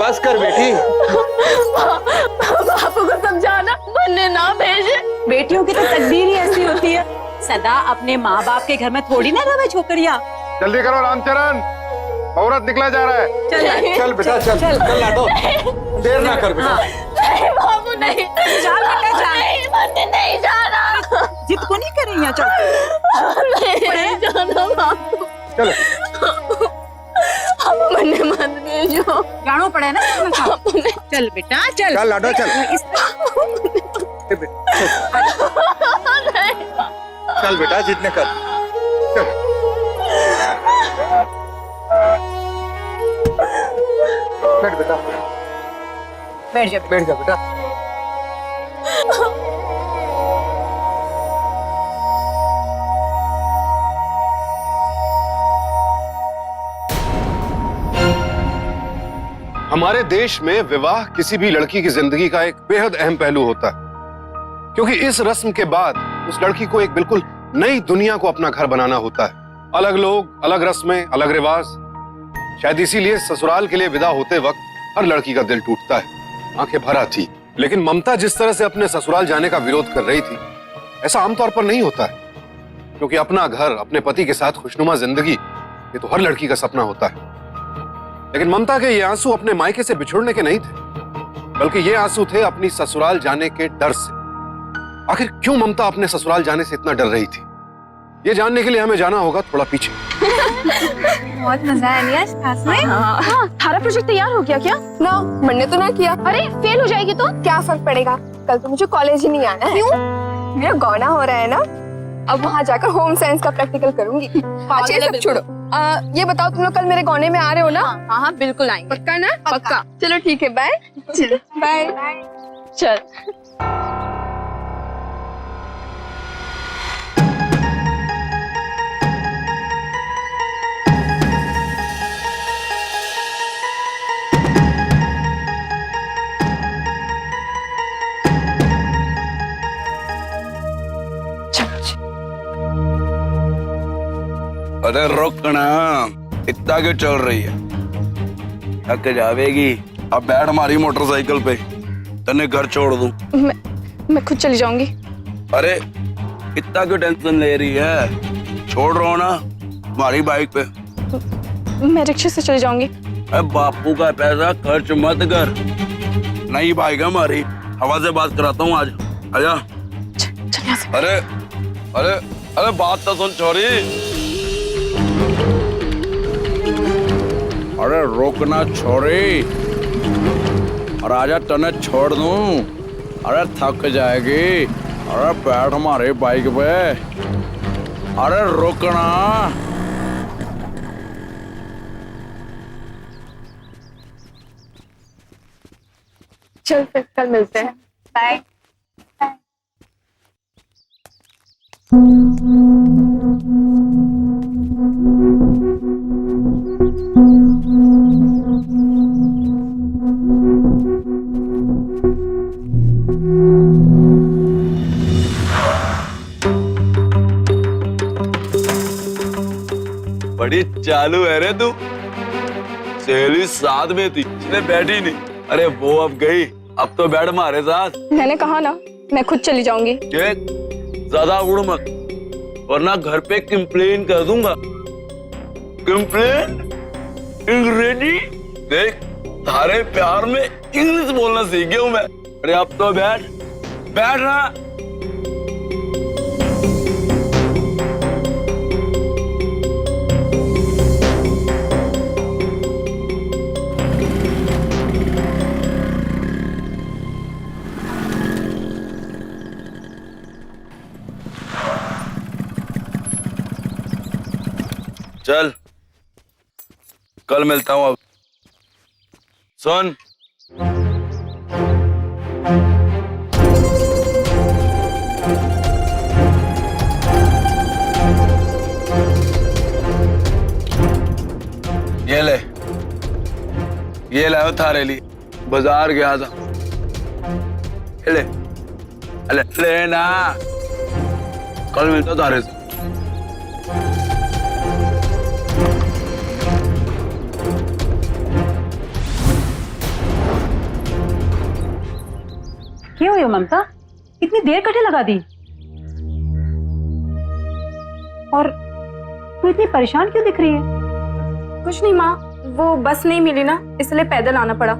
बस कर बेटी। बापू को समझाना, बनने ना भेजे। बेटियों की तो तकदीर ही ऐसी होती है, सदा अपने माँ बाप के घर में थोड़ी ना रहे छोकरियाँ। जल्दी करो रामचरण, औरत निकला जा रहा है। चल बेटा चल चल लाडो, देर ना कर बेटा। नहीं बाबू नहीं, चल बेटा चल। नहीं बनने नहीं जाना। जिद को नहीं करें यहाँ, चल नहीं जाना बाबू। चलो बनने मत भेजो। जानो पड़े ना। चल बेटा चल। चल लाडो चल। चल बेटा जितने कर। बैठ बेटा, बैठ जा बैठ जा बेटा। हमारे देश में विवाह किसी भी लड़की की जिंदगी का एक बेहद अहम पहलू होता है, क्योंकि इस रस्म के बाद उस लड़की को एक बिल्कुल नई दुनिया को अपना घर बनाना होता है। अलग लोग, अलग रस्में, अलग रिवाज। शायद इसीलिए ससुराल के लिए विदा होते वक्त हर लड़की का दिल टूटता है, आंखें भर आती। लेकिन ममता जिस तरह से अपने ससुराल जाने का विरोध कर रही थी, ऐसा आमतौर पर नहीं होता है, क्योंकि अपना घर, अपने पति के साथ खुशनुमा जिंदगी, ये तो हर लड़की का सपना होता है। लेकिन ममता के ये आंसू अपने मायके से बिछुड़ने के नहीं थे, बल्कि ये आंसू थे अपनी ससुराल जाने के डर से। आखिर क्यों ममता अपने ससुराल जाने से इतना डर रही थी, ये जानने के लिए हमें जाना होगा थोड़ा पीछे। बहुत मजा आया नहीं आज क्लास में? हाँ, थारा प्रोजेक्ट तैयार हो गया क्या? ना, मैंने तो ना किया। अरे फेल हो जाएगी तो? क्या फर्क पड़ेगा, कल तो मुझे कॉलेज ही नहीं आना है। क्यों? मेरा गौना हो रहा है ना, अब वहाँ जाकर होम साइंस का प्रैक्टिकल करूंगी। अच्छा ये सब छोड़ो, ये बताओ तुम लोग कल मेरे गौने में आ रहे हो ना? हाँ हाँ बिल्कुल आएंगे। पक्का ना? पक्का। चलो ठीक है, बाय। बाय। चल। अरे रोकना, इतना क्यों चल रही है? थक जावेगी। अब बैठ हमारी मोटरसाइकिल पे, तने घर छोड़ दूं। मैं खुद चली जाऊंगी। अरे इतना क्यों टेंशन ले रही है? छोड़ रहा हूं ना हमारी बाइक पे। मैं रिक्शे से चली जाऊंगी। अरे बापू का पैसा खर्च मत कर, नई बाइक है हमारी, हवा से बात कराता हूँ आज। आजा। अरे अरे अरे बात तो सुन छोरी। अरे रोकना छोरी, और आजा तने छोड़ दूं। अरे थक जाएगी। अरे बैठ हमारे बाइक पे। अरे रोकना। चल फिर कल मिलते हैं, बाय। बड़ी चालू है रे तू। सहेली साथ में थी, इसने बैठी नहीं। अरे वो अब गई, अब तो बैठ हमारे साथ। मैंने कहा ना, मैं खुद चली जाऊंगी। ज्यादा उड़ मत, वरना घर पे कंप्लेन कर दूंगा। कंप्लेन? अंग्रेजी? देख, थारे प्यार में इंग्लिश बोलना सीख गया हूं मैं। अरे अब तो बैठ, बैठ ना। चल, कल मिलता हूं। अब सुन, ये लाओ थारे लिए, बाजार गया था। ले ले लेना, कल मिलता थारे से। क्या हुई ममता, इतनी देर कटे लगा दी? और तू इतनी परेशान क्यों दिख रही है? कुछ नहीं माँ, वो बस नहीं मिली ना, इसलिए पैदल आना पड़ा।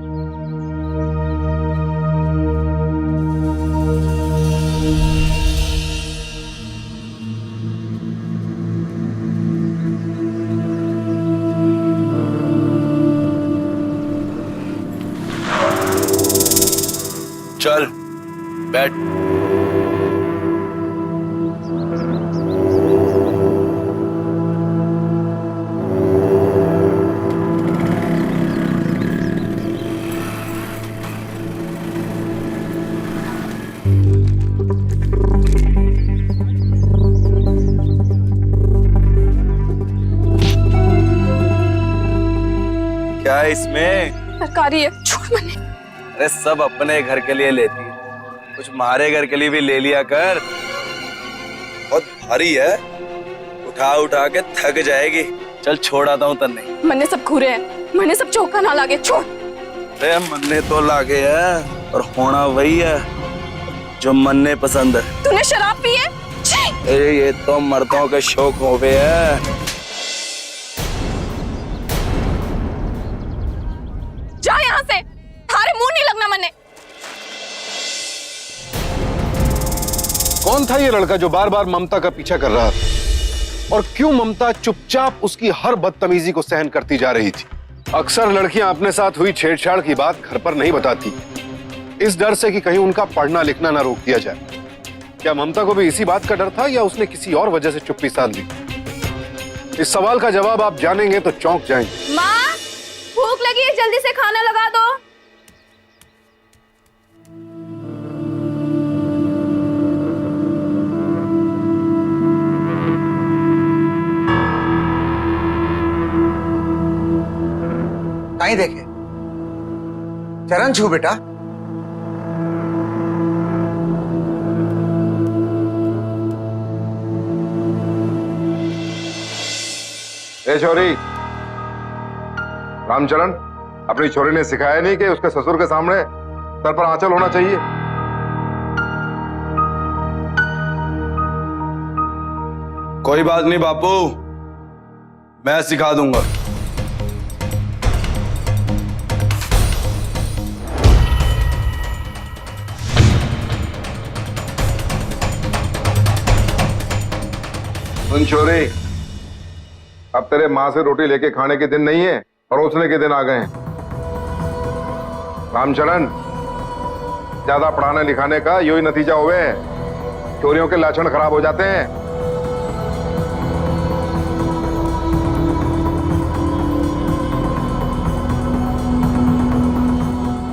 चल बैठ। क्या है इसमें? सरकारी है, छोड़ मन्ने। अरे सब अपने घर के लिए लेती है, कुछ हमारे घर के लिए भी ले लिया कर। बहुत भारी है, उठा उठा के थक जाएगी। चल छोड़ आता हूँ तन्ने। मन्ने सब घूरे हैं, मन्ने सब चौका ना लागे, छोड़। अरे मन्ने तो लागे है, और होना वही है जो मन्ने पसंद है। तूने शराब पी है? छी! अरे ये तो मर्दों के शौक हो गए है। जा यहाँ से, थारे मुंह नहीं लगना मन्ने। कौन था ये लड़का जो बार बार ममता का पीछा कर रहा था, और क्यों ममता चुपचाप उसकी हर बदतमीजी को सहन करती जा रही थी? अक्सर लड़कियां अपने साथ हुई छेड़छाड़ की बात घर पर नहीं बताती, इस डर से कि कहीं उनका पढ़ना लिखना ना रोक दिया जाए। क्या ममता को भी इसी बात का डर था, या उसने किसी और वजह से चुप्पी साध ली? इस सवाल का जवाब आप जानेंगे तो चौंक जाएंगे। माँ, भूख लगी है, जल्दी से खाना लगा दो। कहीं देखे चरण छू बेटा। ए छोरी, रामचरण, अपनी छोरी ने सिखाया नहीं कि उसके ससुर के सामने सर पर आंचल होना चाहिए? कोई बात नहीं बापू, मैं सिखा दूंगा। सुन छोरी, अब तेरे माँ से रोटी लेके खाने के दिन नहीं है, परोसने के दिन आ गए हैं। रामचरण, ज्यादा पढ़ाने लिखाने का यही नतीजा हुए है, चोरियों के लक्षण खराब हो जाते हैं।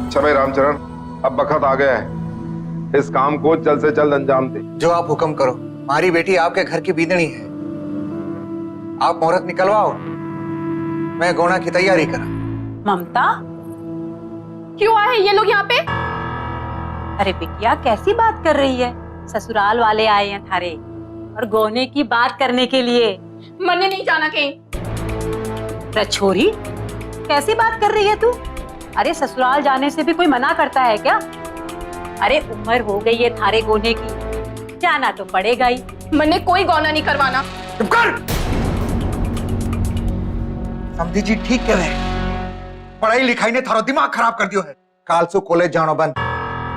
अच्छा भाई रामचरण, अब वक्त आ गया है, इस काम को जल्द से जल्द अंजाम दे। जो आप हुक्म करो। हमारी बेटी आपके घर की बीदनी है, आप मुहूर्त निकलवाओ, मैं गोना की तैयारी करा। ममता, क्यों आए ये लोग यहाँ पे? अरे बिटिया कैसी बात कर रही है? ससुराल वाले आए हैं थारे, और गोने की बात करने के लिए। मन्ने नहीं जाना कहीं। रछोरी, कैसी बात कर रही है तू? अरे ससुराल जाने से भी कोई मना करता है क्या? अरे उम्र हो गई है थारे गोने की, जाना तो पड़ेगा ही। मन्ने कोई गौना नहीं करवाना। चुप कर। समझी जी ठीक कह रहे हैं, पढ़ाई लिखाई ने थारो दिमाग खराब कर दियो है। काल से कॉलेज जानो बंद,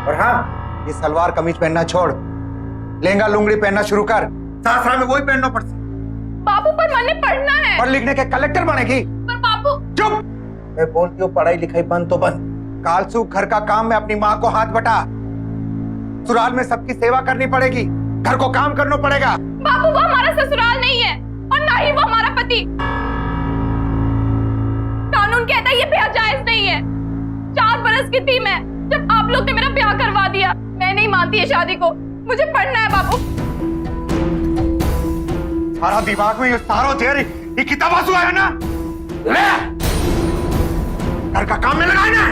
और हाँ, ये सलवार कमीज पहनना छोड़, लहंगा लुंगड़ी पहनना शुरू कर। सासरा में वही पहनना पड़ता। बापू, पर मन्ने पढ़ना है। पढ़ लिखने के कलेक्टर बनेगी। पर बापू। चुप। मैं बोलती हूँ पढ़ाई लिखाई बंद तो बंद। कालसू घर का काम में अपनी माँ को हाथ बटा, ससुराल में सबकी सेवा करनी पड़ेगी, घर को काम करना पड़ेगा। बापू, वो हमारा ससुराल नहीं है, और ना ही वो हमारा पति। कानून कहता है ये ब्याह जायज नहीं है। 4 बरस की थी मैं जब आप लोग ने मेरा ब्याह करवा दिया। मैं नहीं मानती है शादी को, मुझे पढ़ना है बापू। सारा दिमाग में ये सारो तेरी ये किताबा सुआ है ना, ले घर का काम में लगाए ना।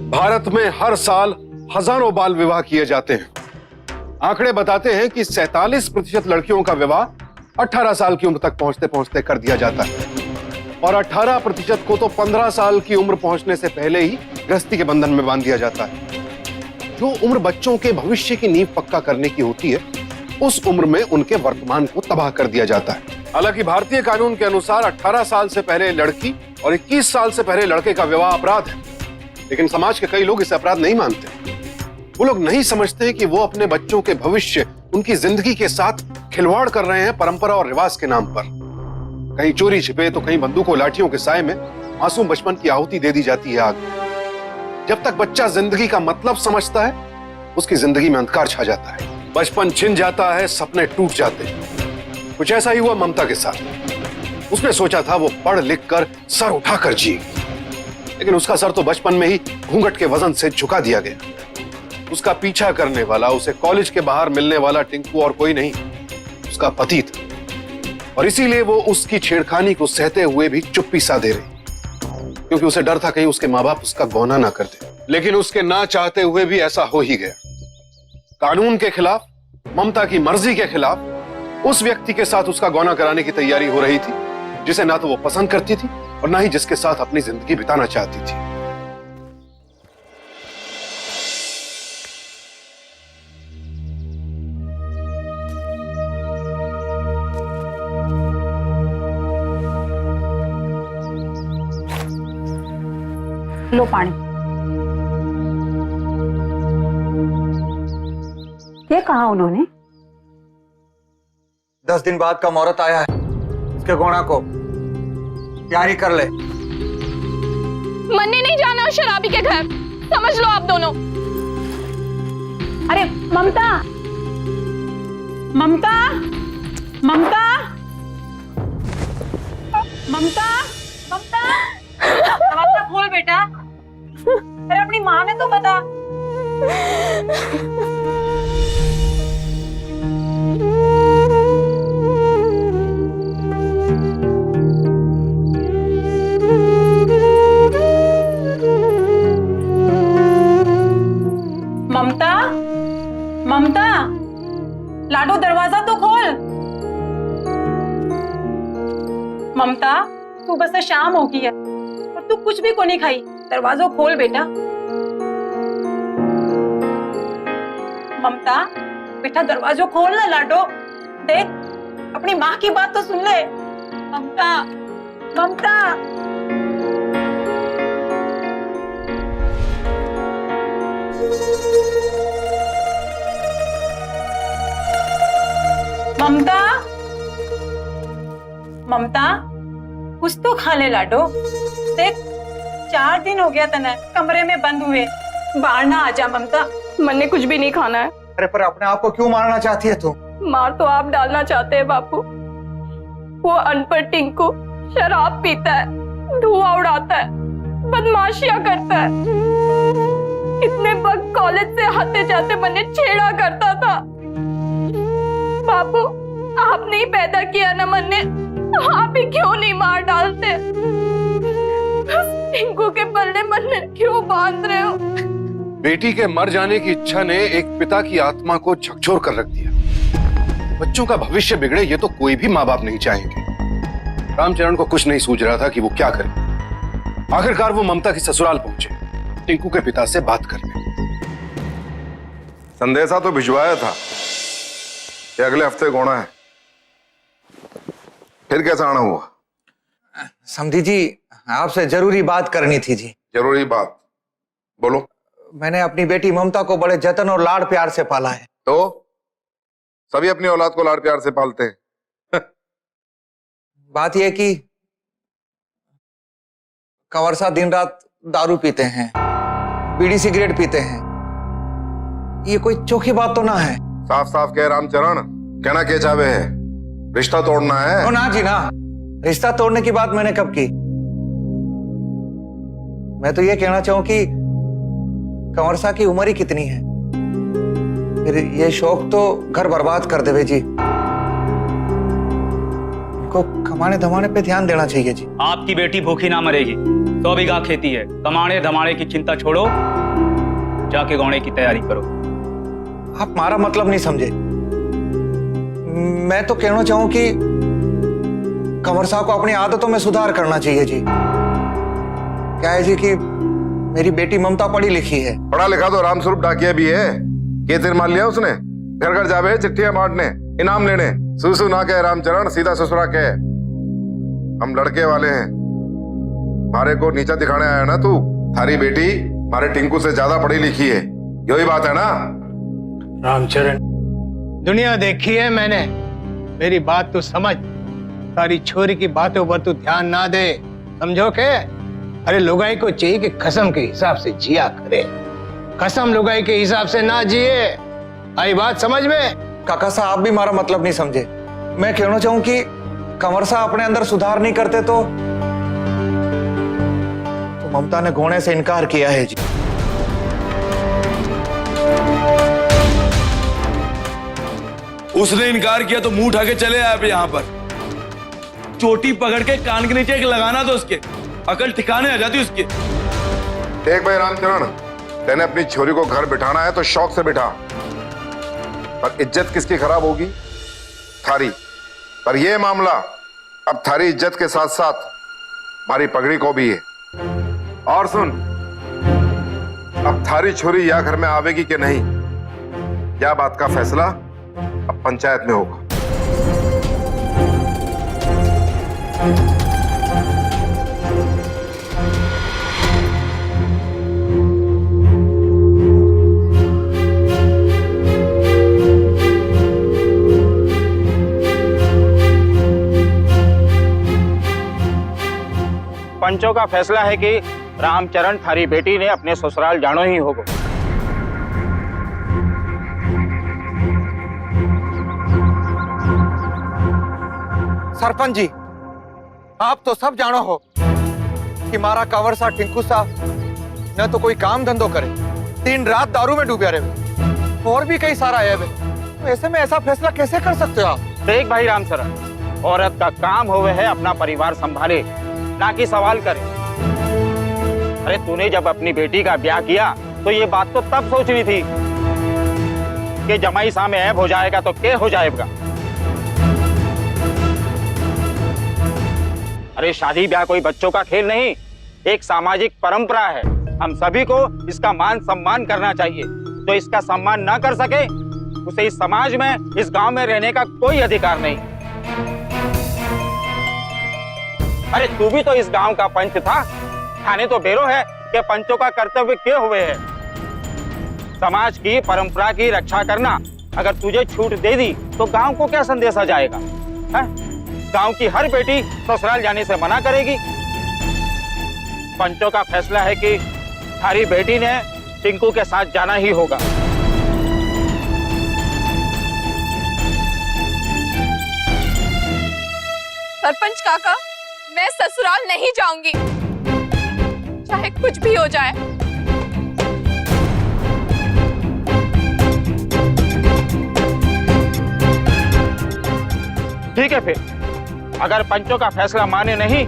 भारत में हर साल हजारों बाल विवाह किए जाते हैं। आंकड़े बताते हैं कि 47% लड़कियों का विवाह 18 साल की उम्र तक पहुंचते पहुंचते कर दिया जाता है और 18% को तो 15 साल की उम्र पहुंचने से पहले ही गृहस्थी के बंधन में बांध दिया जाता है। जो उम्र बच्चों के भविष्य की नींव पक्का करने की होती है, उस उम्र में उनके वर्तमान को तबाह कर दिया जाता है। हालांकि भारतीय कानून के अनुसार 18 साल से पहले लड़की और 21 साल से पहले लड़के का विवाह अपराध है, लेकिन समाज के कई लोग इसे अपराध नहीं मानते। वो लोग नहीं समझते कि वो अपने बच्चों के भविष्य, उनकी जिंदगी के साथ खिलवाड़ कर रहे हैं परंपरा और रिवाज के नाम पर। कहीं चोरी छिपे तो कहीं बंदूकों लाठियों के साए में मासूम बचपन की आहुति दे दी जाती है आग। जब तक बच्चा जिंदगी का मतलब समझता है, उसकी जिंदगी में अंधकार छा जाता है, बचपन छिन जाता है, सपने टूट जाते हैं। कुछ ऐसा ही हुआ ममता के साथ। उसने सोचा था वो पढ़ लिख कर सर उठाकर जिएगी, लेकिन उसका सर तो बचपन में ही घूंघट के वजन से झुका दिया गया। उसका पीछा करने वाला, उसे कॉलेज के बाहर मिलने वाला टिंकू और कोई नहीं, उसका पति था। और इसीलिए वो उसकी छेड़खानी को सहते हुए भी चुप्पी साधे रही, क्योंकि उसे डर था कहीं उसके माँ बाप उसका गौना ना कर दे। लेकिन उसके ना चाहते हुए भी ऐसा हो ही गया। कानून के खिलाफ, ममता की मर्जी के खिलाफ उस व्यक्ति के साथ उसका गौना कराने की तैयारी हो रही थी, जिसे ना तो वो पसंद करती थी और ना ही जिसके साथ अपनी जिंदगी बिताना चाहती थी। लो पानी। ये कहा उन्होंने? 10 दिन बाद का मुहूर्त आया है, इसके गौना को तैयारी कर ले। मन्ने नहीं जाना शराबी के घर, समझ लो आप दोनों। अरे ममता, ममता, ममता, ममता, ममता, दरवाजा खोल बेटा। अरे अपनी माँ ने तो बता। ममता, ममता, लाडो दरवाजा तो खोल। ममता, सुबह से शाम हो गई है और तू कुछ भी को नहीं खाई। दरवाजा खोल बेटा। ममता, बेटा दरवाजा खोल ना। लाडो देख, अपनी माँ की बात तो सुन ले। ममता, ममता, ममता, ममता, कुछ तो खा ले लाडो। देख, 4 दिन हो गया तने कमरे में बंद हुए, बाहर ना आजा। ममता, मन्ने कुछ भी नहीं खाना है। अरे पर अपने आप को क्यों मारना चाहती है तू? मार तो आप डालना चाहते हैं बापू। वो अनपढ़ टिंकू शराब पीता है, धुआं उड़ाता है, बदमाशियां करता है। इतने वक्त कॉलेज से आते जाते मन्ने छेड़ा करता था। बापू, आपने ही पैदा किया ना मन्ने, आप ही क्यों नहीं मार डालते? टिंकू के पल्ले मन्ने क्यों बांध रहे हो? बेटी के मर जाने की इच्छा ने एक पिता की आत्मा को झकझोर कर रख दिया। बच्चों का भविष्य बिगड़े ये तो कोई भी माँ बाप नहीं चाहेंगे। रामचरण को कुछ नहीं सूझ रहा था कि वो क्या करे। आखिरकार वो ममता की ससुराल पहुंचे, टिंकू के पिता से बात करने। संदेशा तो भिजवाया था कि अगले हफ्ते गौना है, फिर कैसा आना हुआ? समधी जी, आपसे जरूरी बात करनी थी जी। जरूरी बात बोलो। मैंने अपनी बेटी ममता को बड़े जतन और लाड़ प्यार से पाला है। तो सभी अपनी औलाद को लाड़ प्यार से पालते हैं। बात यह कि कंवरसा दिन रात दारू पीते हैं, बीड़ी सिगरेट पीते हैं। ये कोई चोखी बात तो ना है? साफ साफ कह रामचरण, कहना क्या चाहे है? रिश्ता तोड़ना है? ओ ना जी ना, रिश्ता तोड़ने की बात मैंने कब की? मैं तो ये कहना चाहूं कि कंवरसा की उम्र ही कितनी है, फिर ये शौक तो घर बर्बाद कर देवे जी। को कमाने धमाने पे ध्यान देना चाहिए जी। आपकी बेटी भूखी ना मरेगी। 100 बीघा खेती है, कमाने धमाने की चिंता छोड़ो जाके गौने की तैयारी करो। आप हमारा मतलब नहीं समझे। मैं तो कहना चाहूं कि कंवर साहब को अपनी आदतों में सुधार करना चाहिए जी। क्या है जी कि मेरी बेटी ममता पढ़ी लिखी है। पढ़ा लिखा तो रामस्वरूप डाकिया भी है। ये तीर मार लिया उसने। घर घर जावे चिट्ठियां बांटने, इनाम लेने। सुसु ना कहे रामचरण, सीधा ससुरा कहे। हम लड़के वाले हैं, हमारे को नीचा दिखाने आया ना तू। थारी बेटी हमारे टिंकू से ज्यादा पढ़ी लिखी है, यही बात है ना? रामचरण, दुनिया देखी है मैंने, मेरी बात तो समझ। सारी छोरी की बातों पर तू ध्यान ना दे, समझो के? अरे लुगाई को चाहिए कि कसम के हिसाब से जिया करे, कसम लुगाई के हिसाब से ना जिए। आई बात समझ में? काका साहब आप भी हमारा मतलब नहीं समझे। मैं कहना चाहूं कि कंवर साहब अपने अंदर सुधार नहीं करते तो ममता ने घोड़े से इनकार किया है जी। उसने इनकार किया तो मुंह उठा के चले आए आप यहाँ पर। चोटी पकड़ के कान के नीचे एक लगाना तो उसके, अकल ठिकाने आ जाती उसके। देख भाई रामचरण, तेने अपनी छोरी को घर बिठाना है तो शौक से बिठा, पर इज्जत किसकी खराब होगी? थारी। पर यह मामला अब थारी इज्जत के साथ साथ हमारी पगड़ी को भी है। और सुन, अब थारी छोरी या घर में आवेगी कि नहीं, यह बात का फैसला अब पंचायत में होगा। पंचों का फैसला है कि रामचरण थारी बेटी ने अपने ससुराल जानो ही होगा। सरपंच जी, आप तो सब जानो हो कि मारा कंवर सा टिंकू सा न तो कोई काम धंधो करे, दिन रात दारू में डूबे रहे, और भी कई सारा है। तो ऐसे में ऐसा फैसला कैसे कर सकते हो आप? देख भाई रामचरण, औरत का काम होवे है अपना परिवार संभाले, ना कि सवाल करे। अरे तूने जब अपनी बेटी का ब्याह किया तो ये बात तो तब सोचनी थी कि जमाई सामने ऐब हो जाएगा तो क्या हो जाएगा। अरे शादी ब्याह कोई बच्चों का खेल नहीं, एक सामाजिक परंपरा है। हम सभी को इसका मान सम्मान करना चाहिए। जो इसका सम्मान ना कर सके उसे इस समाज में, इस गांव में रहने का कोई अधिकार नहीं। अरे तू भी तो इस गांव का पंच था, थाने तो बेरो है कि पंचों का कर्तव्य क्या हुए है। समाज की परंपरा की रक्षा करना अगर तुझे छूट दे दी तो गांव को क्या संदेशा जाएगा? गांव की हर बेटी ससुराल जाने से मना करेगी। पंचों का फैसला है कि थारी बेटी ने टिंकू के साथ जाना ही होगा। सरपंच काका, मैं ससुराल नहीं जाऊंगी, चाहे कुछ भी हो जाए। ठीक है, फिर अगर पंचों का फैसला माने नहीं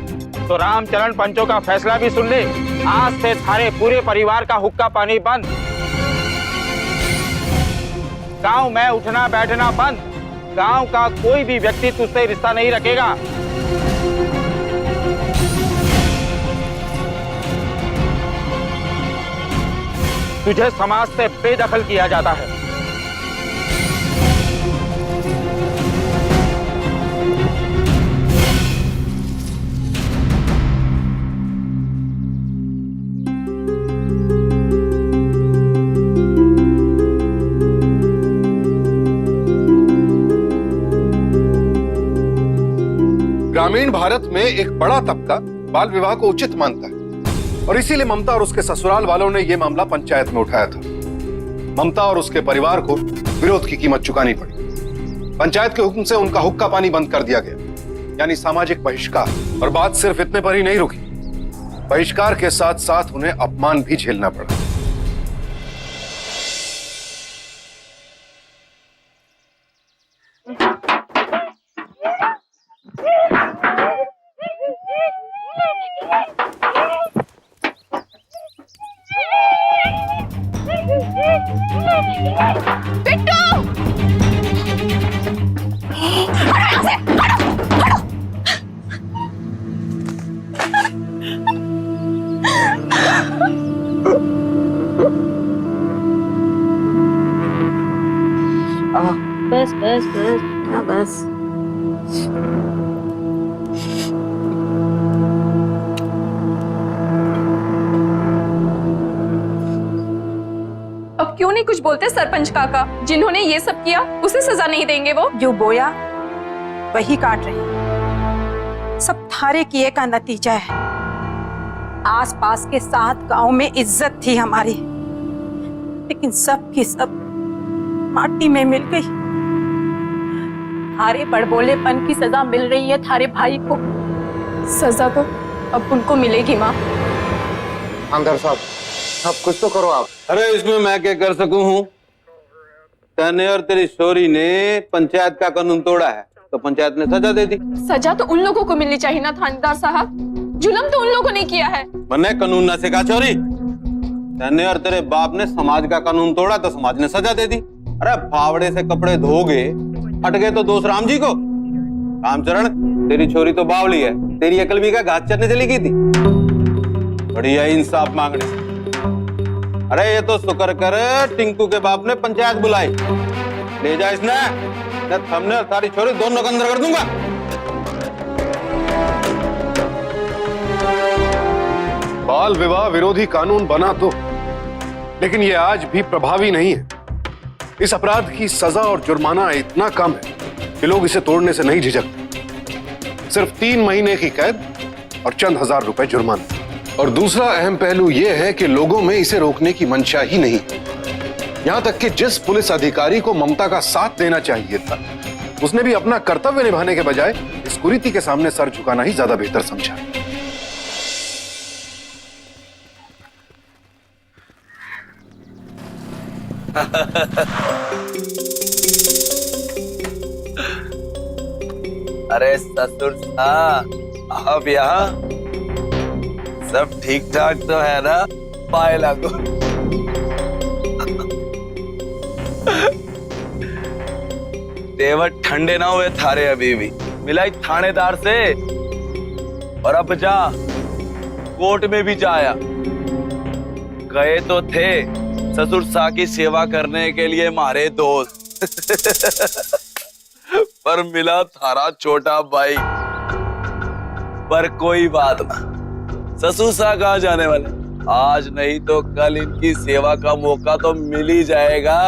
तो रामचरण पंचों का फैसला भी सुन ले। आज से थारे पूरे परिवार का हुक्का पानी बंद, गांव में उठना बैठना बंद, गांव का कोई भी व्यक्ति तुझसे रिश्ता नहीं रखेगा। तुझे समाज से बेदखल किया जाता है। ग्रामीण भारत में एक बड़ा तबका बाल विवाह को उचित मानता है और इसीलिए ममता और उसके ससुराल वालों ने यह मामला पंचायत में उठाया था। ममता और उसके परिवार को विरोध की कीमत चुकानी पड़ी। पंचायत के हुक्म से उनका हुक्का पानी बंद कर दिया गया, यानी सामाजिक बहिष्कार। और बात सिर्फ इतने पर ही नहीं रुकी, बहिष्कार के साथ साथ उन्हें अपमान भी झेलना पड़ा। बिट्टू! हटो यहाँ से, हटो, हटो। बस बस बस हाँ बस। अब क्यों नहीं कुछ बोलते सरपंच काका? जिन्होंने ये सब किया उसे सजा नहीं देंगे वो? जो बोया वही काट रही। सब थारे किए का नतीजा है। आसपास के 7 गांव में इज्जत थी हमारी, लेकिन सब की सब माटी में मिल गई। थारे बड़बोलेपन की सजा मिल रही है थारे भाई को। सजा तो अब उनको मिलेगी माँ। आमदार साहब, अब कुछ तो करो आप। अरे इसमें मैं क्या कर सकूं हूँ? तने और तेरी शोरी ने पंचायत का कानून तोड़ा है तो पंचायत ने सजा दे दी। सजा तो उन लोगों को मिलनी चाहिए ना थानेदार साहब, जुल्म तो उन लोगों ने किया है। मैंने कानून ना सिखा छोरी। तने और तेरे बाप ने समाज का कानून तोड़ा तो समाज ने सजा दे दी। अरे फावड़े से कपड़े धोगे हट गए तो दोष राम जी को। रामचरण, तेरी छोरी तो बावली है, तेरी अकल भी का घास चरने चली गई थी। बढ़िया इंसाफ मांगने से। अरे ये तो शुक्र कर टिंकू के बाप ने पंचायत बुलाई। ले जा इसने, हमने तारी छोरी दोनों का अंदर कर दूंगा। बाल विवाह विरोधी कानून बना तो, लेकिन ये आज भी प्रभावी नहीं है। इस अपराध की सजा और जुर्माना इतना कम है कि लोग इसे तोड़ने से नहीं झिझकते। सिर्फ 3 महीने की कैद और चंद हजार रुपए जुर्माना। और दूसरा अहम पहलू यह है कि लोगों में इसे रोकने की मंशा ही नहीं। यहां तक कि जिस पुलिस अधिकारी को ममता का साथ देना चाहिए था, उसने भी अपना कर्तव्य निभाने के बजाय इस कुरीति के सामने सर झुकाना ही ज्यादा बेहतर समझा। अरे ससुर आप यहाँ सब ठीक ठाक तो है ना? पाए लागो। तेवर ठंडे ना हुए थारे अभी भी। मिलाई थानेदार से और अब जा कोर्ट में भी जाया। गए तो थे ससुर सा की सेवा करने के लिए मारे दोस्त पर मिला थारा छोटा भाई। पर कोई बात ना, ससुर सा कहाँ जाने वाले, आज नहीं तो कल इनकी सेवा का मौका तो मिल ही जाएगा।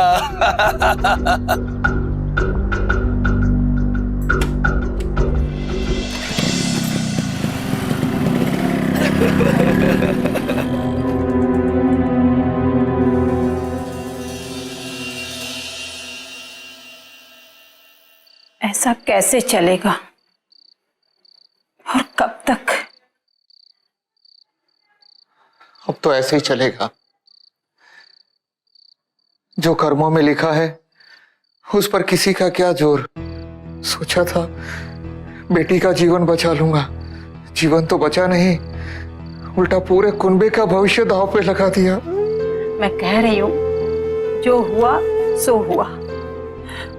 ऐसा कैसे चलेगा और कब तक? अब तो ऐसे ही चलेगा। जो कर्मों में लिखा है उस पर किसी का क्या जोर। सोचा था बेटी का जीवन बचा लूंगा, जीवन तो बचा नहीं, उल्टा पूरे कुनबे का भविष्य दांव पे लगा दिया। मैं कह रही हूं, जो हुआ सो हुआ।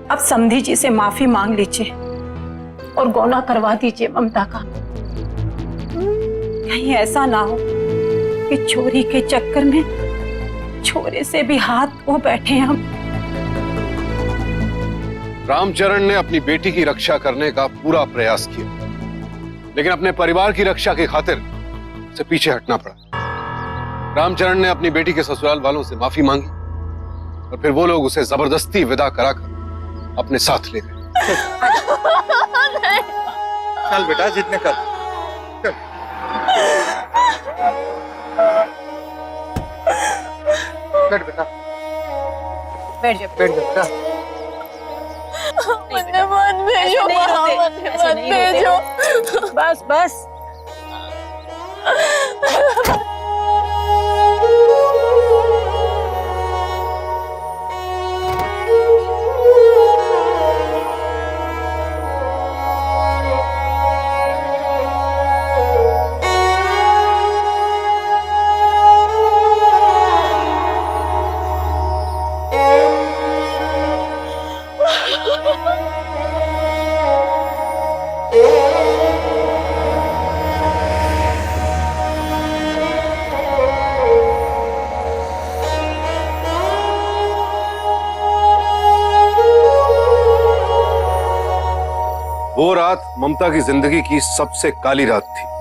अब समधी जी से माफी मांग लीजिए और गौना करवा दीजिए ममता का। कहीं ऐसा ना हो कि चोरी के चक्कर में छोरे से भी हाथ धो बैठे हम। रामचरण ने अपनी बेटी की रक्षा करने का पूरा प्रयास किया, लेकिन अपने परिवार की रक्षा की खातिर उसे पीछे हटना पड़ा। रामचरण ने अपनी बेटी के ससुराल वालों से माफी मांगी और फिर वो लोग उसे जबरदस्ती विदा कराकर अपने साथ ले गए। चल बेटा, जितने कर चल। बैठ बेटा, बैठ जा बैठ जा बेटा। मुझे मत भेजो, मुझे मत भेजो। बस बस। वो रात ममता की जिंदगी की सबसे काली रात थी।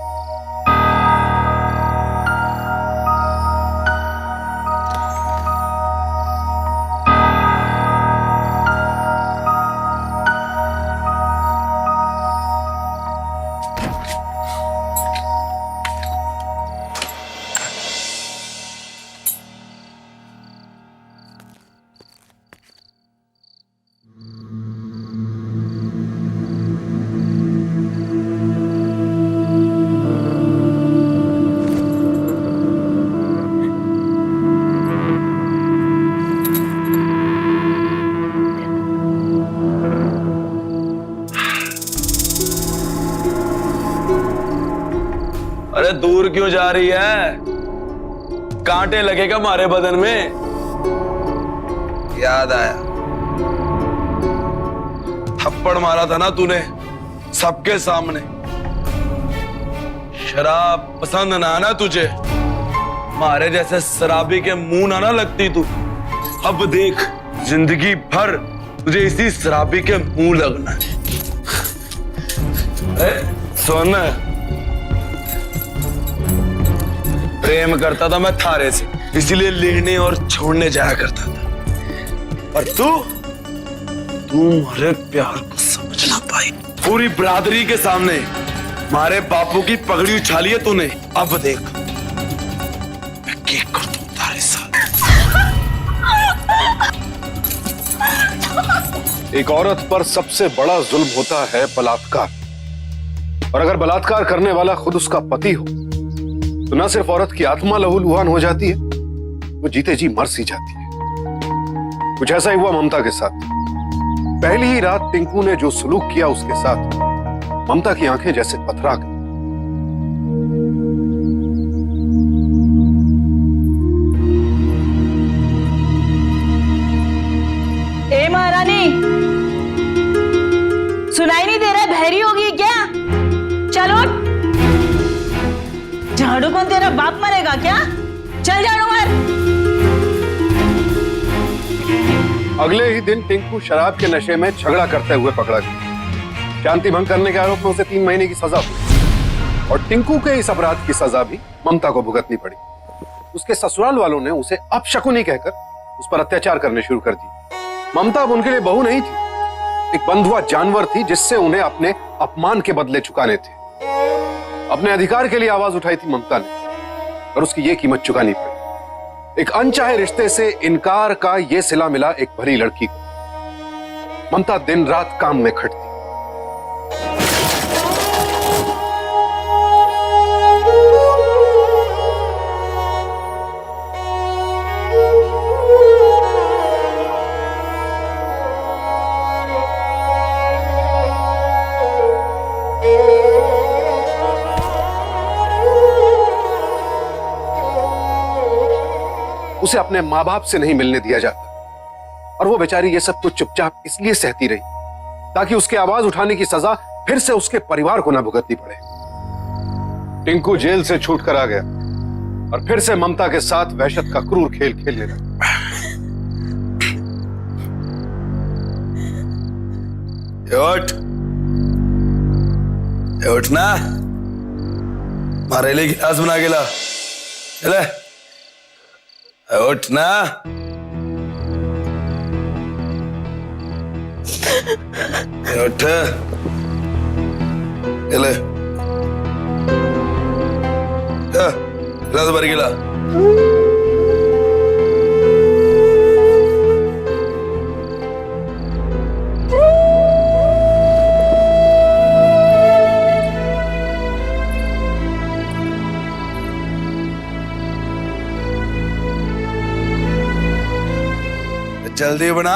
अरे दूर क्यों जा रही है? कांटे लगेगा हमारे बदन में। याद आया, थप्पड़ मारा था ना तूने सबके सामने। शराब पसंद ना ना तुझे, हमारे जैसे शराबी के मुंह ना लगती तू। अब देख, जिंदगी भर तुझे इसी शराबी के मुंह लगना है। सुन, प्रेम करता था मैं थारे से, इसीलिए लेने और छोड़ने जाया करता था। और तू हमारे प्यार को समझ ना पाई। पूरी बरादरी के सामने हमारे बापू की पगड़ी उछाली है तूने। अब देख, मैं क्या करता हूं थारे साथ। एक औरत पर सबसे बड़ा जुल्म होता है बलात्कार। और अगर बलात्कार करने वाला खुद उसका पति हो तो न सिर्फ औरत की आत्मा लहूलुहान हो जाती है, वो जीते जी मर सी जाती है। कुछ ऐसा ही हुआ ममता के साथ। पहली ही रात टिंकू ने जो सलूक किया उसके साथ ममता की आंखें जैसे पथरा गई। ए महारानी, सुनाई नहीं दे रहा? बहरी होगी क्या? चलो, झाड़ू कौन तेरा बाप मारेगा क्या? चल झाड़ू मार। अगले ही दिन टिंकू शराब के नशे में झगड़ा करते हुए पकड़ा गया। शांति भंग करने के आरोप में उसे 3 महीने की सजा हुई और टिंकू के इस अपराध की सजा भी ममता को भुगतनी पड़ी। उसके ससुराल वालों ने उसे अपशकुनी कहकर उस पर अत्याचार करने शुरू कर दिए। ममता अब उनके लिए बहू नहीं थी, एक बंधुआ जानवर थी जिससे उन्हें अपने अपमान के बदले चुकाने थे। अपने अधिकार के लिए आवाज उठाई थी ममता ने, और उसकी ये कीमत चुकानी पड़ी। एक अनचाहे रिश्ते से इनकार का ये सिला मिला एक भली लड़की को। ममता दिन रात काम में खटती। उसे अपने माँ बाप से नहीं मिलने दिया जाता और वो बेचारी ये सब कुछ चुपचाप इसलिए सहती रही ताकि उसके आवाज उठाने की सजा फिर से उसके परिवार को ना भुगतनी पड़े। टिंकू जेल से छूटकर आ गया और फिर से ममता के साथ वहशत का क्रूर खेल खेलने लगा। उठ ना, मारे लिए गिलास बना के ला। चले उठ ना। उठ, चले गिलास भर के ला। जल्दी बना।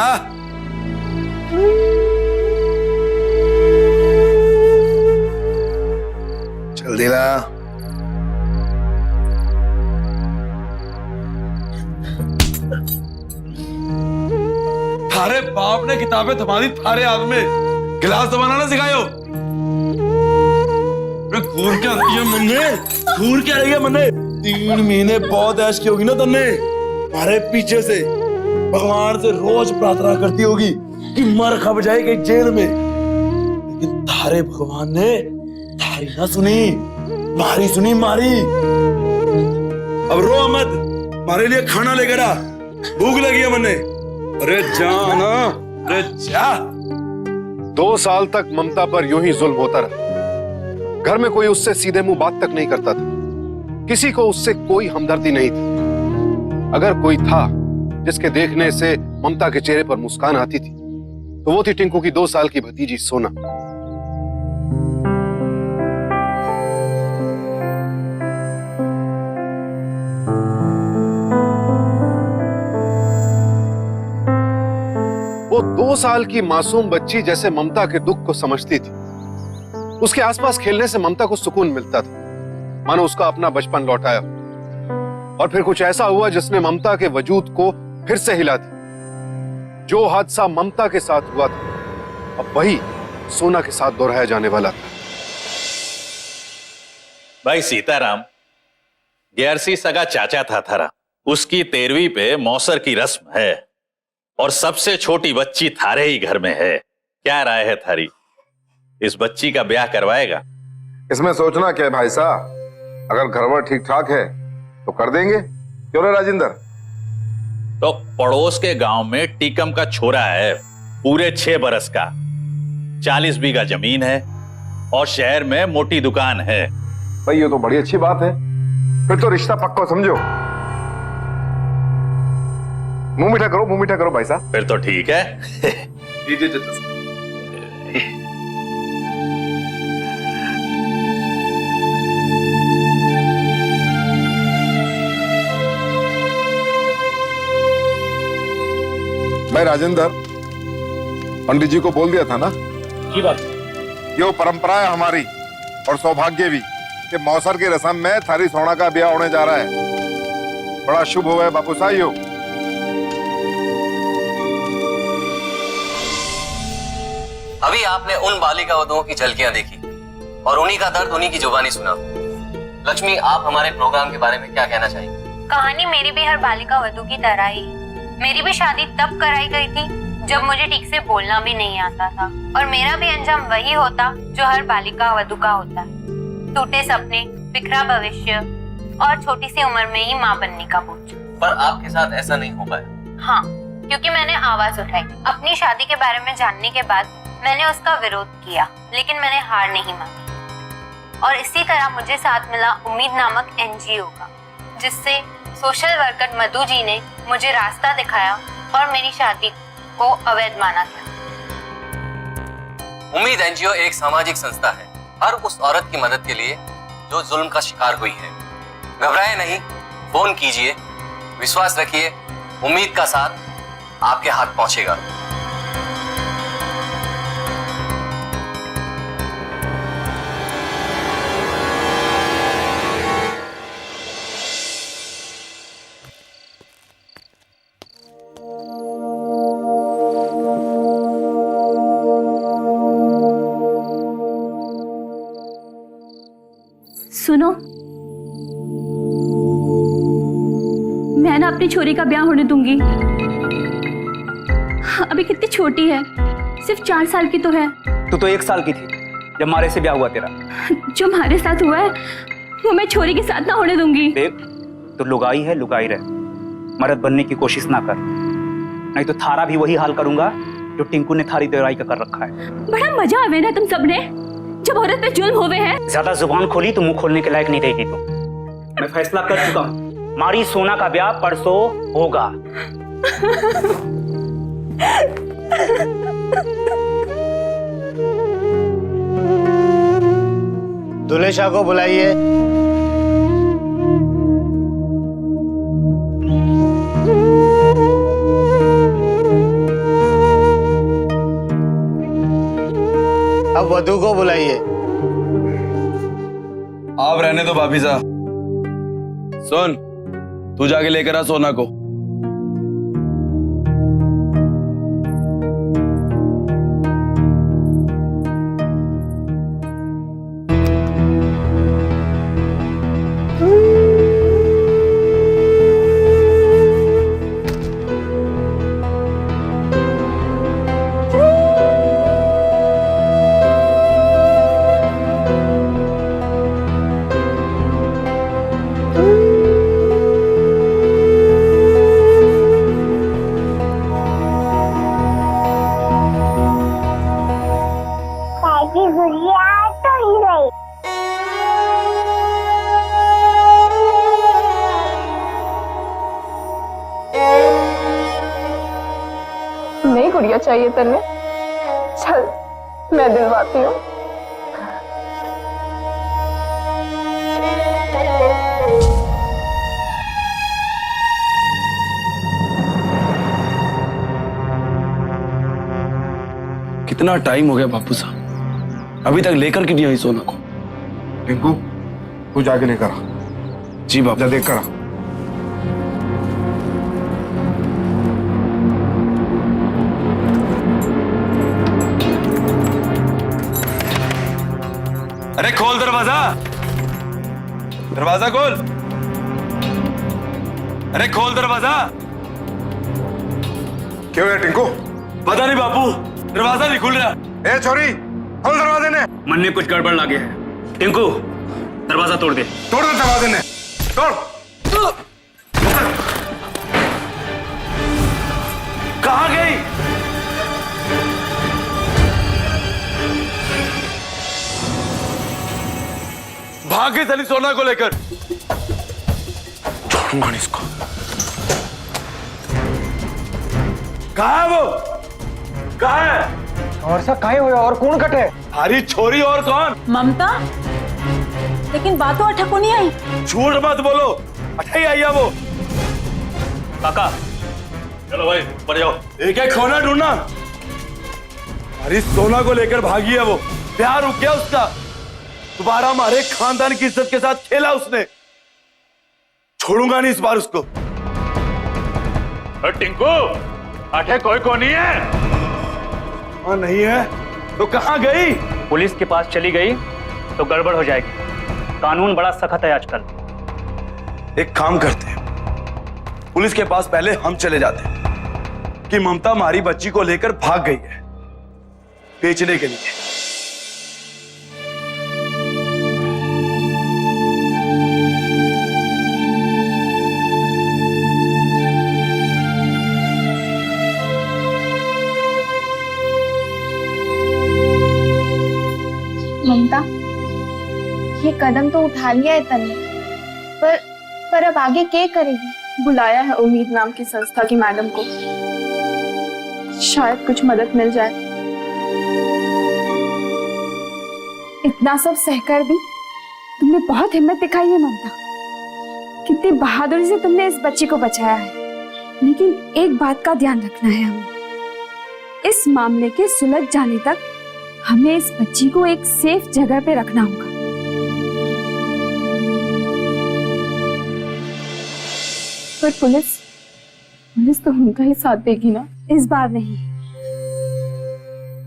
जल्दी ला। थारे बाप ने किताबें थमा दी थारे हाथ में, गिलास दबाना ना सिखायो। घूर क्या रही है मन में? घूर क्या रही है मन में? 3 महीने बहुत ऐश की होगी ना तुमने हमारे पीछे से। भगवान से रोज प्रार्थना करती होगी कि मर खप जाए कहीं जेल में, लेकिन थारे भगवान ने थारी ना सुनी, मारी सुनी मारी। अब रो मत, मारे लिए खाना लेकर आ, भूख लगी है मने। अरे जा ना, अरे जा। 2 साल तक ममता पर यूं ही जुल्म होता रहा। घर में कोई उससे सीधे मुंह बात तक नहीं करता था, किसी को उससे कोई हमदर्दी नहीं थी। अगर कोई था जिसके देखने से ममता के चेहरे पर मुस्कान आती थी तो वो थी टिंकू की 2 साल की भतीजी सोना। वो 2 साल की मासूम बच्ची जैसे ममता के दुख को समझती थी। उसके आसपास खेलने से ममता को सुकून मिलता था, मानो उसका अपना बचपन लौटाया। और फिर कुछ ऐसा हुआ जिसने ममता के वजूद को फिर से हिला दिया। जो हादसा ममता के साथ हुआ था, अब वही सोना के साथ दोहराया जाने वाला था। भाई सीताराम, ग्यारसी सगा चाचा था थारा, उसकी 13वीं पे मौसर की रस्म है और सबसे छोटी बच्ची थारे ही घर में है। क्या राय है थारी, इस बच्ची का ब्याह करवाएगा? इसमें सोचना क्या है भाई साहब, अगर घरवर ठीक ठाक है तो कर देंगे, क्यों रे राजेंद्र? तो पड़ोस के गांव में टीकम का छोरा है, पूरे 6 बरस का, 40 बीघा जमीन है और शहर में मोटी दुकान है। भाई ये तो बड़ी अच्छी बात है, फिर तो रिश्ता पक्का समझो। मुंह मीठा करो भाई साहब। फिर तो ठीक है। मैं राजेंद्र पंडित जी को बोल दिया था ना जी बात। ये वो परंपरा है हमारी और सौभाग्य भी कि मौसर की रस्म में थारी सोना का ब्याह होने जा रहा है। बड़ा शुभ हुआ है बापू साहियो। अभी आपने उन बालिका वधुओं की झलकियां देखी और उन्हीं का दर्द उन्हीं की जुबानी सुना। लक्ष्मी, आप हमारे प्रोग्राम के बारे में क्या कहना चाहेंगे? कहानी मेरी भी हर बालिका वधु की तरह ही। मेरी भी शादी तब कराई गई थी जब मुझे ठीक से बोलना भी नहीं आता था और मेरा भी अंजाम वही होता जो हर बालिका वधु का होता है, टूटे सपने, बिखरा भविष्य और छोटी सी उम्र में ही माँ बनने का बोझ। पर आपके साथ ऐसा नहीं हो पाया। हाँ, क्योंकि मैंने आवाज उठाई। अपनी शादी के बारे में जानने के बाद मैंने उसका विरोध किया, लेकिन मैंने हार नहीं मानी। और इसी तरह मुझे साथ मिला उम्मीद नामक NGO का, जिससे सोशल वर्कर मधु जी ने मुझे रास्ता दिखाया और मेरी शादी को अवैध माना था। उम्मीद NGO एक सामाजिक संस्था है हर उस औरत की मदद के लिए जो जुल्म का शिकार हुई है। घबराए नहीं, फोन कीजिए, विश्वास रखिए, उम्मीद का साथ आपके हाथ पहुंचेगा। सुनो, मैं ना अपनी छोरी का ब्याह होने दूंगी। अभी कितनी छोटी है, सिर्फ 4 साल की तो है। तू तो 1 साल की थी जब मारे से ब्याह हुआ तेरा। जो हमारे साथ हुआ है वो मैं छोरी के साथ ना होने दूंगी। देख, तो लुगाई है, लुगाई रहे, मर्द बनने की कोशिश ना कर, नहीं तो थारा भी वही हाल करूंगा जो टिंकू ने थारी तेराई का कर रखा है। बड़ा मजा आवे ना तुम सबने जब औरत पे जुल्म होवे है। ज्यादा जुबान खोली तो मुंह खोलने के लायक नहीं रहेगी तुम। मैं फैसला कर चुका हूँ, मारी सोना का ब्याह परसों होगा। दूल्हे शाह को बुलाइए। अब वधू को बुलाइए। आप रहने दो भाभी साहब। सुन, तू जाके लेकर आ सोना को। गुड़िया चाहिए तन्ने? चल मैं दिलवाती हूँ। कितना टाइम हो गया बापू साहब, अभी तक लेकर क्यों नहीं आई सोना को? टिंकू तू जाके लेकर आ। जी बापू। जा देख कर आ। अरे खोल दरवाजा, दरवाजा खोल। अरे खोल दरवाजा। क्यों है टिंकू? पता नहीं बापू, दरवाजा नहीं खुल रहा। ए छोरी, खोल दरवाजे ने। मन में कुछ गड़बड़ लगे है। टिंकू दरवाजा तोड़ दे। तोड़ दे दरवाजे ने, तोड़। कहाँ गई? भाग गई चली सोना को लेकर। छोड़ूंगा नहीं इसको। कहाँ है वो? कहाँ है? और सा काहे हुआ और कौन कटे? हरी छोरी और कौन? ममता, लेकिन बातों अटको नहीं आई। झूठ मत बोलो, अठाई आई है वो। काका चलो भाई ऊपर जाओ। एक एक खोना ढूंढना। हरी सोना को लेकर भागी है वो। प्यार रुक गया उसका। दोबारा हमारे खानदान की इज्जत के साथ खेला उसने। छोड़ूंगा नहीं इस बार उसको। टिंकू आठे कोई को नहीं है? हाँ नहीं है तो कहाँ गई? पुलिस के पास चली गई तो गड़बड़ हो जाएगी। कानून बड़ा सख्त है आजकल। एक काम करते हैं, पुलिस के पास पहले हम चले जाते हैं कि ममता हमारी बच्ची को लेकर भाग गई है बेचने के लिए। ममता, ये कदम तो उठा लिया है तन्ने, पर अब आगे क्या करेगी? बुलाया है उम्मीद नाम की संस्था की मैडम को, शायद कुछ मदद मिल जाए। इतना सब सहकर भी तुमने बहुत हिम्मत दिखाई है ममता। कितनी बहादुरी से तुमने इस बच्ची को बचाया है। लेकिन एक बात का ध्यान रखना है हमें, इस मामले के सुलझ जाने तक हमें इस बच्ची को एक सेफ जगह पे रखना होगा। पर पुलिस तो उनका ही साथ देगी ना? इस बार नहीं।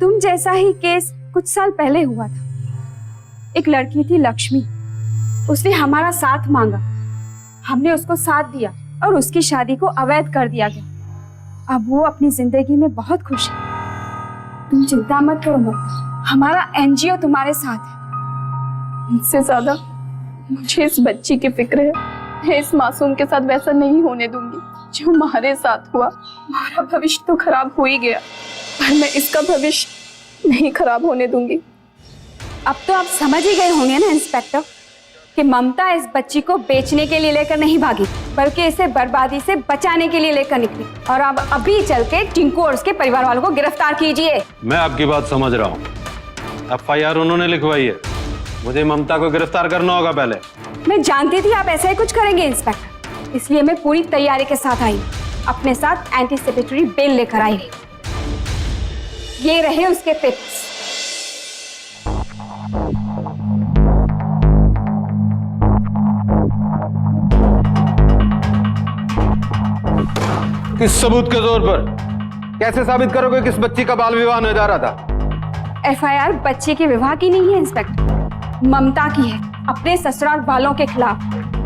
तुम जैसा ही केस कुछ साल पहले हुआ था। एक लड़की थी लक्ष्मी, उसने हमारा साथ मांगा, हमने उसको साथ दिया और उसकी शादी को अवैध कर दिया गया। अब वो अपनी जिंदगी में बहुत खुश है। तुम चिंता मत करो ममता, हमारा एनजीओ तुम्हारे साथ है। इससे ज्यादा मुझे इस बच्ची की फिक्र है। मैं इस मासूम के साथ वैसा नहीं होने दूंगी जो हमारे साथ हुआ। हमारा भविष्य तो खराब हो ही गया, पर मैं इसका भविष्य नहीं खराब होने दूंगी। अब तो आप समझ ही गए होंगे ना इंस्पेक्टर कि ममता इस बच्ची को बेचने के लिए लेकर नहीं भागी, बल्कि इसे बर्बादी से बचाने के लिए लेकर निकली। और अब अभी चल के टिंकू और उसके परिवार वालों को गिरफ्तार कीजिए। मैं आपकी बात समझ रहा हूँ। एफआईआर उन्होंने लिखवाई है, मुझे ममता को गिरफ्तार करना होगा पहले। मैं जानती थी आप ऐसा ही कुछ करेंगे इंस्पेक्टर, इसलिए मैं पूरी तैयारी के साथ आई। अपने साथ एंटीसिपेटरी बेल लेकर आई। ये रहे उसके पेपर्स। किस सबूत के जोर पर? कैसे साबित करोगे कि इस बच्ची का बाल विवाह होने जा रहा था? एफआईआर बच्चे के विवाह की नहीं है इंस्पेक्टर, ममता की है। अपने ससुराल वालों के खिलाफ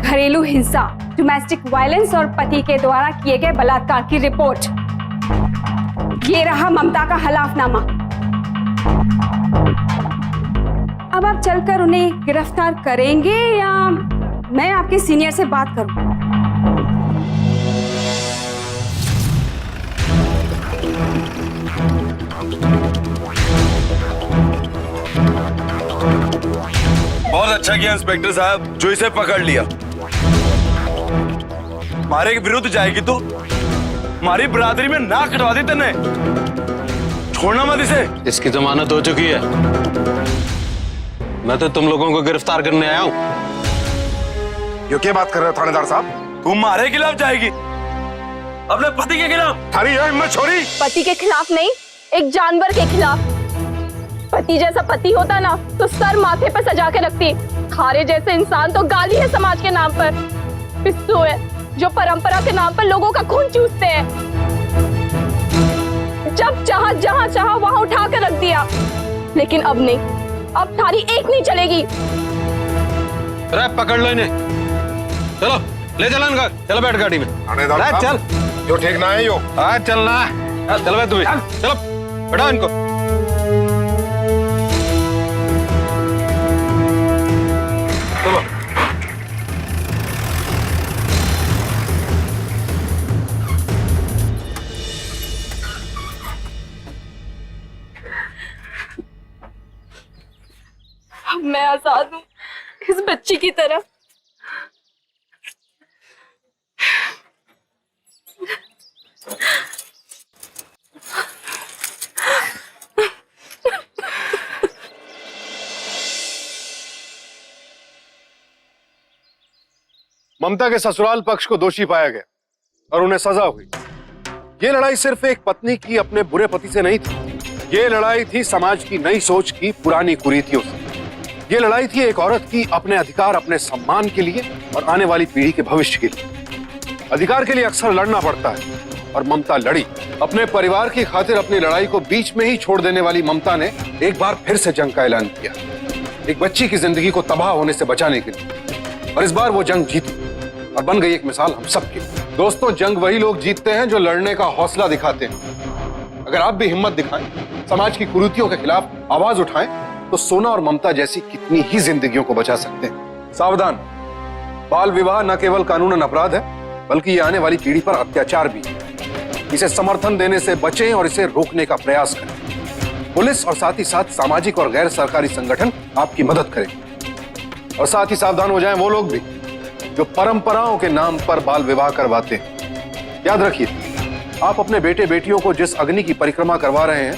घरेलू हिंसा, डोमेस्टिक वायलेंस और पति के द्वारा किए गए बलात्कार की रिपोर्ट। ये रहा ममता का हलफनामा। अब आप चलकर उन्हें गिरफ्तार करेंगे या मैं आपके सीनियर से बात करूं? बहुत अच्छा किया इंस्पेक्टर साहब जो इसे पकड़ लिया। हमारे विरुद्ध जाएगी तो हमारी बरादरी में नाक कटवा दी तूने। छोड़ना मत इसे। इसकी जमानत हो चुकी है। मैं तो तुम लोगों को गिरफ्तार करने आया हूं। ये क्या बात कर रहे हो थानेदार साहब? तुम हमारे खिलाफ जाएगी, अपने पति के खिलाफ। थारी ये हिम्मत छोरी? पति के खिलाफ नहीं, एक जानवर के खिलाफ। पति जैसा पति होता ना तो सर माथे पर सजा के रखती। थारे जैसे इंसान तो गाली है समाज के नाम पर। पिस्सू है जो परंपरा के नाम पर लोगों का खून चूसते हैं। जब चाहा जहां चाहा वहां उठा कर रख दिया। लेकिन अब नहीं, अब थारी एक नहीं चलेगी। अरे पकड़ लो इन्हें, चलो ले चलो इनका, चलो बैठ गाड़ी में। थानेदार साहब, चल जो ठीक ना है यो। हाँ चलना, चल भाई तू भी चलो, बैठा इनको। चलो अब मैं आजाद हूँ इस बच्ची की तरह। ममता के ससुराल पक्ष को दोषी पाया गया और उन्हें सजा हुई। ये लड़ाई सिर्फ एक पत्नी की अपने बुरे पति से नहीं थी, ये लड़ाई थी समाज की नई सोच की पुरानी कुरीतियों से। ये लड़ाई थी एक औरत की अपने अधिकार, अपने सम्मान के लिए और आने वाली पीढ़ी के भविष्य के लिए। अधिकार के लिए अक्सर लड़ना पड़ता है और ममता लड़ी। अपने परिवार की खातिर अपनी लड़ाई को बीच में ही छोड़ देने वाली ममता ने एक बार फिर से जंग का ऐलान किया, एक बच्ची की जिंदगी को तबाह होने से बचाने के लिए। और इस बार वो जंग जीती और बन गई एक मिसाल हम सबकी। दोस्तों, जंग वही लोग जीतते हैं जो लड़ने का हौसला दिखाते हैं। अगर आप भी हिम्मत दिखाएं, समाज की कुरीतियों के खिलाफ आवाज उठाएं, तो सोना और ममता जैसी कितनी ही जिंदगियों को बचा सकते हैं। सावधान, बाल विवाह न केवल कानूनन अपराध है, बल्कि ये आने वाली पीढ़ी पर अत्याचार भी है। इसे समर्थन देने से बचें और इसे रोकने का प्रयास करें। पुलिस और साथ ही साथ सामाजिक और गैर सरकारी संगठन आपकी मदद करें। और साथ ही सावधान हो जाएं वो लोग भी जो परंपराओं के नाम पर बाल विवाह करवाते हैं। याद रखिए, आप अपने बेटे बेटियों को जिस अग्नि की परिक्रमा करवा रहे हैं,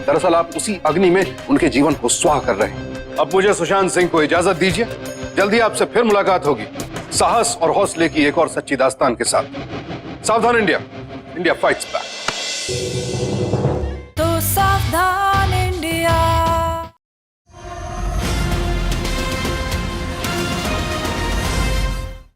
दरअसल आप उसी अग्नि में उनके जीवन को स्वाह कर रहे हैं। अब मुझे सुशांत सिंह को इजाजत दीजिए। जल्दी आपसे फिर मुलाकात होगी साहस और हौसले की एक और सच्ची दास्तान के साथ। सावधान इंडिया, इंडिया फाइट्स बैक। तो सावधान।